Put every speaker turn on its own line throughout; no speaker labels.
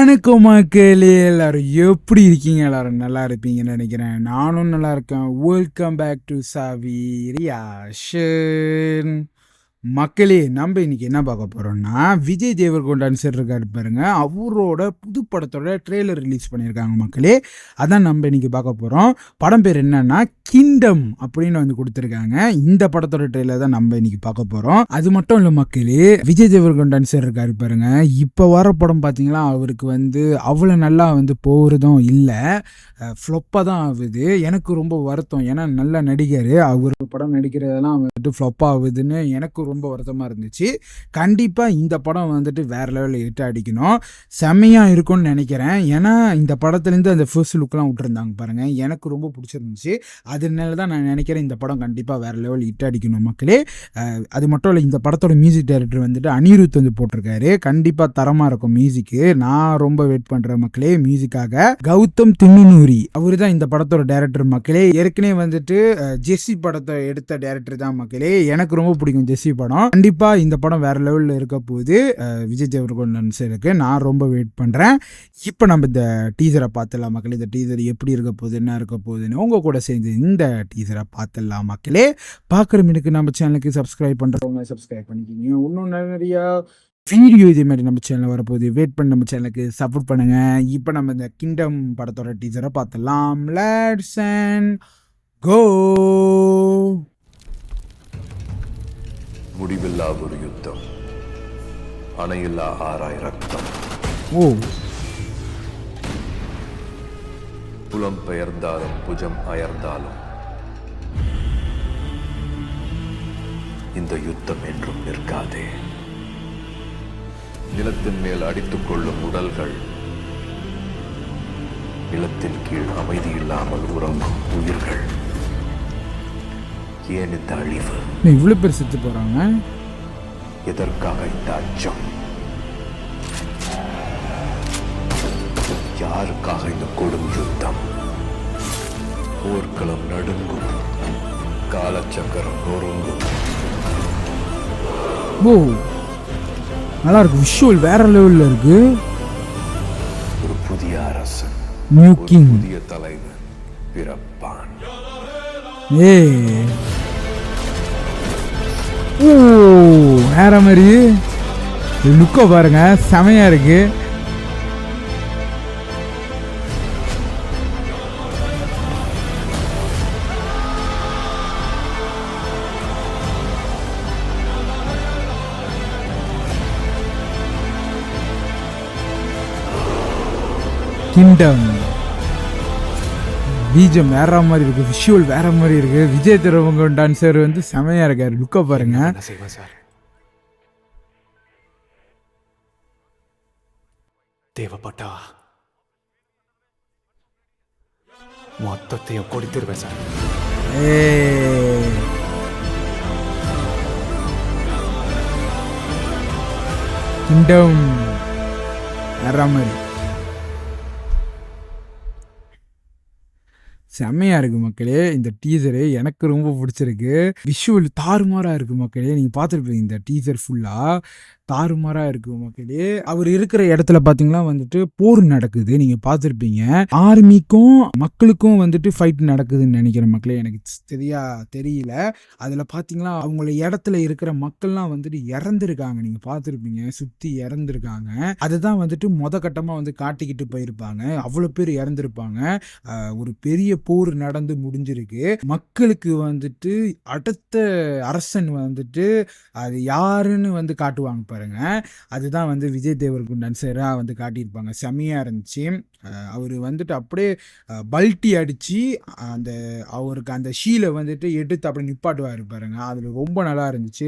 வணக்கம் மக்களே, எல்லாரும் எப்படி இருக்கீங்க? எல்லாரும் நல்லா இருப்பீங்கன்னு நினைக்கிறேன். நானும் நல்லா இருக்கேன். வெல்கம் பேக் டு சாவி ரியாக்ஷன். மக்களே, நம்ம இன்னைக்கு என்ன பார்க்க போறோம்னா, விஜய் தேவர்கொண்டான் சார் இருக்காரு பாருங்க, அவரோட புது படத்தோட ட்ரெய்லர் ரிலீஸ் பண்ணியிருக்காங்க மக்களே. அதான் நம்ம இன்னைக்கு பார்க்க போறோம். படம் பேர் என்னன்னா கிங்டம் அப்படின்னு வந்து கொடுத்துருக்காங்க. இந்த படத்தோட ட்ரெய்லர் தான் நம்ம இன்னைக்கு பார்க்க போறோம். அது மட்டும் இல்லை மக்களே, விஜய் தேவர்கொண்டான் சார் இருக்காரு பாருங்க, இப்போ வர படம் பார்த்தீங்களா, அவருக்கு வந்து அவ்வளோ நல்லா வந்து போகிறதும் இல்லை, ஃப்ளொப்பாக தான் ஆகுது. எனக்கு ரொம்ப வருத்தம். ஏன்னா நல்ல நடிகர், அவர் படம் நடிக்கிறதெல்லாம் வந்துட்டு ஃப்ளொப் ஆகுதுன்னு எனக்கு ரொம்ப வருத்தமாக இருந்துச்சு. கண்டிப்பாக இந்த படம் வந்துட்டு வேறு லெவலில் ஹிட் அடிக்கணும், செம்மையாக இருக்கும்னு நினைக்கிறேன். ஏன்னா இந்த படத்துலேருந்து அந்த ஃபர்ஸ்ட் லுக்லாம் விட்டுருந்தாங்க பாருங்கள், எனக்கு ரொம்ப பிடிச்சிருந்துச்சு. அதனால தான் நான் நினைக்கிறேன் இந்த படம் கண்டிப்பாக வேறு லெவல் ஹிட் அடிக்கணும் மக்களே. அது மட்டும் இல்லை, இந்த படத்தோட மியூசிக் டைரக்டர் வந்துட்டு அனிருத் வந்து போட்டிருக்காரு. கண்டிப்பாக தரமாக இருக்கும் மியூசிக்கு. நான் ரொம்ப வெயிட் பண்ணுறேன் மக்களே மியூசிக்காக. கௌதம் திம்மினூரி அவரு தான் இந்த படத்தோட டைரக்டர் மக்களே. ஏற்கனவே வந்துட்டு ஜெஸ்ஸி படத்தை எடுத்த டைரக்டர் தான் மக்களே. எனக்கு ரொம்ப பிடிக்கும் ஜெஸ்ஸி படம். கண்டிப்பா இந்த படம் வேற லெவலில் இருக்க போகுது. விஜய் தேவர்கொண்டான் சாருக்கு நான் ரொம்ப வெயிட் பண்றேன். இப்போ நம்ம இந்த டீசரை பார்த்துடலாம் மக்களே. இந்த டீசர் எப்படி இருக்க போகுது, என்ன இருக்க போகுதுன்னு உங்க கூட சேர்ந்து இந்த டீசரை பார்த்துடலாம் மக்களே. பார்க்குற மினுக்கு நம்ம சேனலுக்கு சப்ஸ்கிரைப் பண்ணுறவங்க சப்ஸ்கிரைப் பண்ணிக்கிங்க. இன்னும் நிறையா வீடியோ இதே மாதிரி நம்ம சேனலில் வரப்போகுது. வெயிட் பண்ணி நம்ம சேனலுக்கு சப்போர்ட் பண்ணுங்க. இப்போ நம்ம இந்த கிங்டம் படத்தோட டீசரை பார்த்துடலாம். லெட்ஸ் அண்ட் கோ.
முடிவில்லா ஒரு யுத்தம், அணையில்லா ஆராய் ரத்தம்.
ஓ,
புலம் பெயர்ந்தாலும் புஜம் அயர்ந்தாலும் இந்த யுத்தம் என்றும் நிற்காதே. நிலத்தின் மேல் அடித்துக் கொள்ளும் உடல்கள், நிலத்தின் கீழ் அமைதி இல்லாமல் உறங்கும் உயிர்கள். ஏன் இந்த அழிவு?
இவ்வளவு பேர் செத்து போறாங்க.
எதற்காக இந்த அச்சம்? யாருக்காக இந்த கொடும் யுத்தம்? போர்க்களம் நடுங்கும், காலச்சக்கரம் நொறுங்கும்.
ஓ, நல்லா இருக்கு. விஷுவல் வேற லெவல்ல இருக்கு.
ஒரு புதிய அரசன்,
நியூ கிங்,
புதிய தலைவன் பிறப்பான்.
ஓ, வேற மாதிரி லுக்க பாருங்க, செமையா இருக்கு. கிங்டம் பீஜம் வேற மாதிரி இருக்கு, விஷுவல் வேற மாதிரி இருக்கு. விஜய் தேவர்கொண்டான் சார் வந்து செமையா இருக்காரு. லுக்க பாருங்க.
சார், தேவைப்பட்டா மொத்தத்தையும் கொடுத்துருவேன் சார்.
கிங்டம் வேற மாதிரி செம்மையா இருக்கு மக்களே. இந்த டீசரு எனக்கு ரொம்ப பிடிச்சிருக்கு. விஷுவல் தாறுமாறா இருக்கு மக்களே. நீங்க பார்த்துருப்பீங்க இந்த டீசர் ஃபுல்லா தாறுமாறா இருக்கு மக்களே. அவர் இருக்கிற இடத்துல பாத்தீங்கன்னா வந்துட்டு போர் நடக்குது, நீங்க பார்த்துருப்பீங்க. ஆர்மிக்கும் மக்களுக்கும் வந்துட்டு ஃபைட் நடக்குதுன்னு நினைக்கிறேன் மக்களே, எனக்கு தெரியல. அதுல பாத்தீங்கன்னா அவங்கள இடத்துல இருக்கிற மக்கள்லாம் வந்துட்டு இறந்துருக்காங்க, நீங்க பார்த்துருப்பீங்க, சுத்தி இறந்துருக்காங்க. அதுதான் வந்துட்டு கட்டமா வந்து காட்டிக்கிட்டு போயிருப்பாங்க. அவ்வளவு பேர் இறந்துருப்பாங்க. ஒரு பெரிய போர் நடந்து முடிஞ்சிருக்கு. மக்களுக்கு வந்துட்டு அடுத்த அரசன் வந்துட்டு அது யாருன்னு வந்து காட்டுவாங்க பாருங்க. அதுதான் வந்து விஜய் தேவர்கொண்டான் சாரா வந்து காட்டியிருப்பாங்க. செம்மையா இருந்துச்சு. அவர் வந்துட்டு அப்படியே பல்ட்டி அடிச்சு அந்த அவருக்கு அந்த ஷீலை வந்துட்டு எடுத்து அப்படி நிப்பாட்டுவார் பாருங்க. அதுல ரொம்ப நல்லா இருந்துச்சு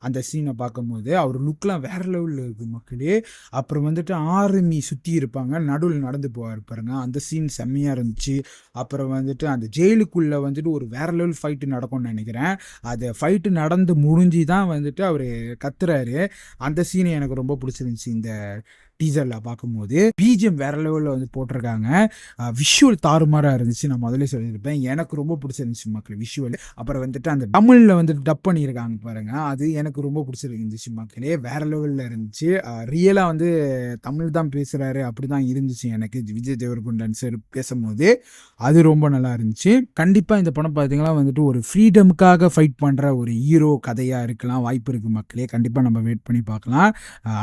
அந்த சீனை பார்க்கும்போது. அவர் லுக்லாம் வேற லெவலில் இருக்கு மக்களே. அப்புறம் வந்துட்டு ஆர்மி சுற்றி இருப்பாங்க, நடுவில் நடந்து போவார் பாருங்க, அந்த சீன் செம்மையாக இருந்துச்சு. அப்புறம் வந்துட்டு அந்த ஜெயிலுக்குள்ளே வந்துட்டு ஒரு வேற லெவல் ஃபைட்டு நடக்கும்னு நினைக்கிறேன். அது ஃபைட்டு நடந்து முடிஞ்சு தான் வந்துட்டு அவர் கத்துறாரு. அந்த சீனை எனக்கு ரொம்ப பிடிச்சிருந்துச்சு இந்த டீசர்ல பார்க்கும்போது பிஜிஎம் வேற லெவலில் வந்து போட்டிருக்காங்க. விஷுவல் தாறுமாறாக இருந்துச்சு. நான் முதல்ல சொல்லியிருப்பேன், எனக்கு ரொம்ப பிடிச்சிருந்துச்சு மக்கள் விஷுவல். அப்புறம் வந்துட்டு அந்த தமிழில் வந்து டப் பண்ணியிருக்காங்க பாருங்க, அது எனக்கு ரொம்ப பிடிச்சிருந்துச்சு மக்களே. வேற லெவலில் இருந்துச்சு. ரியலாக வந்து தமிழ் தான் பேசுகிறாரு அப்படி தான் இருந்துச்சு எனக்கு விஜய் தேவர்கொண்டான் சார் பேசும்போது. அது ரொம்ப நல்லா இருந்துச்சு. கண்டிப்பாக இந்த படம் பார்த்தீங்கன்னா வந்துட்டு ஒரு ஃப்ரீடமுக்காக ஃபைட் பண்ணுற ஒரு ஹீரோ கதையாக இருக்கலாம், வாய்ப்பு இருக்குது மக்களே. கண்டிப்பாக நம்ம வெயிட் பண்ணி பார்க்கலாம்.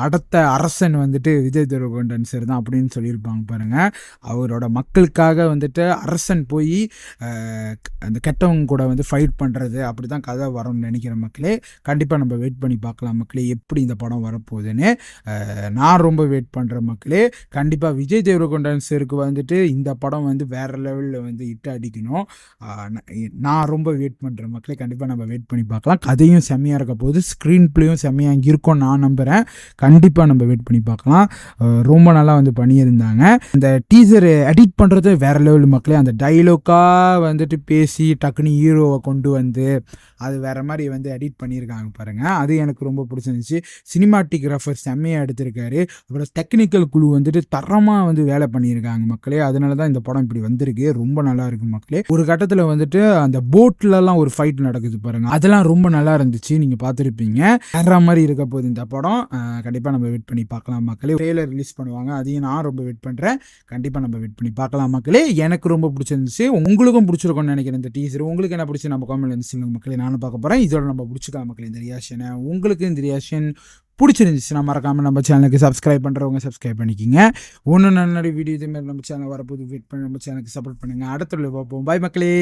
அடுத்த அரசன் வந்துட்டு விஜய் தேவர்கொண்டான் சார் தான் அப்படின்னு சொல்லியிருப்பாங்க பாருங்கள். அவரோட மக்களுக்காக வந்துட்டு அரசன் போய் அந்த கெட்டவங்க கூட வந்து ஃபைட் பண்ணுறது அப்படி தான் கதை வரும்னு நினைக்கிறேன் மக்களே. கண்டிப்பாக நம்ம வெயிட் பண்ணி பார்க்கலாம் மக்களே, எப்படி இந்த படம் வரப்போகுதுன்னு. நான் ரொம்ப வெயிட் பண்ணுறேன் மக்களே. கண்டிப்பாக விஜய் தேவர்கொண்டான் சாருக்கு வந்துட்டு இந்த படம் வந்து வேறு லெவலில் வந்து ஹிட் அடிக்கணும். நான் ரொம்ப வெயிட் பண்ணுறேன் மக்களே. கண்டிப்பாக நம்ம வெயிட் பண்ணி பார்க்கலாம். கதையும் செம்மையாக இருக்க போகுது, ஸ்க்ரீன் பிளேயும் செம்மையாக இருக்கும் நான் நம்புகிறேன். கண்டிப்பாக நம்ம வெயிட் பண்ணி பார்க்கலாம். ரொம்ப நல்லா வந்து பண்ணியிருந்தாங்க. இந்த டீசர் எடிட் பண்ணுறது வேறு லெவல் மக்களே. அந்த டைலாக்காக வந்துட்டு பேசி டக்குனு ஹீரோவை கொண்டு வந்து அது வேறு மாதிரி வந்து எடிட் பண்ணியிருக்காங்க பாருங்கள். அது எனக்கு ரொம்ப பிடிச்சிருந்துச்சு. சினிமாட்டிகிராஃபர் செம்மையாக எடுத்திருக்காரு. அப்புறம் டெக்னிக்கல் குழு வந்துட்டு தரமாக வந்து வேலை பண்ணியிருக்காங்க மக்களே. அதனால தான் இந்த படம் இப்படி வந்திருக்கு. ரொம்ப நல்லா இருக்குது மக்களே. ஒரு கட்டத்தில் வந்துட்டு அந்த போட்லலாம் ஒரு ஃபைட் நடக்குது பாருங்கள், அதெல்லாம் ரொம்ப நல்லா இருந்துச்சு. நீங்கள் பார்த்துருப்பீங்க. வேற மாதிரி இருக்க போகுது இந்த படம். கண்டிப்பாக நம்ம வெயிட் பண்ணி பார்க்கலாம் மக்களே. ட்ரெய்லர் ரிலீஸ் பண்ணுவாங்க, அதையும் நான் ரொம்ப வெயிட் பண்ணுறேன். கண்டிப்பாக நம்ம வெயிட் பண்ணி பார்க்கலாம் மக்களே. எனக்கு ரொம்ப பிடிச்சிருந்துச்சு. உங்களுக்கும் பிடிச்சிருக்கும்னு நினைக்கிறேன் இந்த டீசர். உங்களுக்கு என்ன பிடிச்சி நம்ம காமெண்ட்ல இருந்து சொல்லுங்க மக்களே. நானும் பார்க்க போகிறேன். இதோட நம்ம பிடிச்சிக்கலாம் மக்களே இந்த ரியாக்ஷனை. உங்களுக்கு இந்த ரியாக்ஷன் பிடிச்சிருந்துச்சுன்னா மறக்காமல் நம்ம சேனலுக்கு சப்ஸ்கிரைப் பண்ணுறவங்க சப்ஸ்கிரைப் பண்ணிக்கிங்க. ஒன்று நல்ல வீடியோ இதேமாதிரி நம்ம சேனல் வரப்போது வெயிட் பண்ணி நம்ம சேனலுக்கு சப்போர்ட் பண்ணுங்கள். அடுத்த பார்ப்போம். பாய் மக்களே.